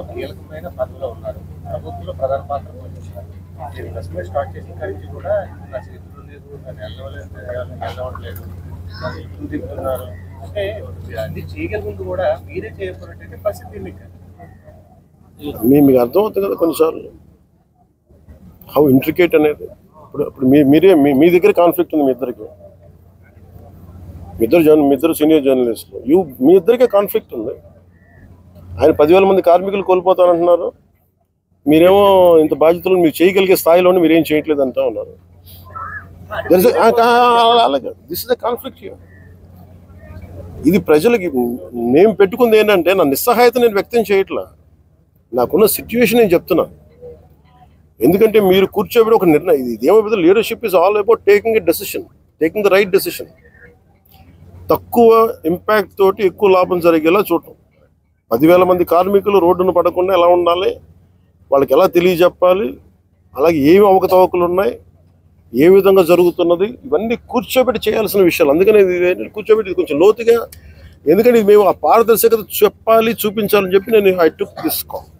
కీలకమైన పదవిలో ఉన్నారు. ప్రభుత్వంలో ప్రధాన పాత్ర పోషిస్తున్నారు. మీరు ప్రెస్ మీట్ స్టార్ట్ చేసిన కాడి నుంచి కూడా నా చేతులు లేదు, నన్ను వెళ్ళవట్లేదు, నన్ను ఎక్కువ తింటున్నారు అంటే మీరు అన్ని చేయగలిగింది కూడా మీరే చేయకపోయినట్టు పరిస్థితి మీకు మీకు అర్థమవుతుంది కదా కొన్నిసార్లు హౌ ఇంట్రికేట్ అనేది. ఇప్పుడు మీరే మీ దగ్గర కాన్ఫ్లిక్ట్ ఉంది. మీ ఇద్దరు సీనియర్ జర్నలిస్టులు, మీ ఇద్దరికే కాన్ఫ్లిక్ట్ ఉంది. ఆయన 10,000 మంది కార్మికులు కోల్పోతానంటున్నారు, మీరేమో ఇంత బాధ్యతలు మీరు చేయగలిగే స్థాయిలోనే మీరేం చేయట్లేదు అంటా ఉన్నారు. అలాగే దిస్ ఇస్ ద కాన్ఫ్లిక్ట్. ఇది ప్రజలకి మేము పెట్టుకుంది ఏంటంటే నా నిస్సహాయత నేను వ్యక్తం చేయట్లా, నాకున్న సిచ్యువేషన్ నేను చెప్తున్నా. ఎందుకంటే మీరు కూర్చోబెట్టి ఒక నిర్ణయం, ఇదేమో leadership is all about taking a decision, taking the right decision. తక్కువ ఇంపాక్ట్ తోటి ఎక్కువ లాభం జరిగేలా చూడటం. 10,000 మంది కార్మికులు రోడ్డును పడకుండా ఎలా ఉండాలి, వాళ్ళకి ఎలా తెలియజెప్పాలి, అలాగే ఏమి అవకతవకలు ఉన్నాయి, ఏ విధంగా జరుగుతున్నది, ఇవన్నీ కూర్చోబెట్టి చేయాల్సిన విషయాలు. అందుకని కూర్చోబెట్టి కొంచెం లోతుగా, ఎందుకంటే మేము ఆ పారదర్శకత చెప్పాలి, చూపించాలని చెప్పి నేను ఐ టుక్ దిస్ కాల్.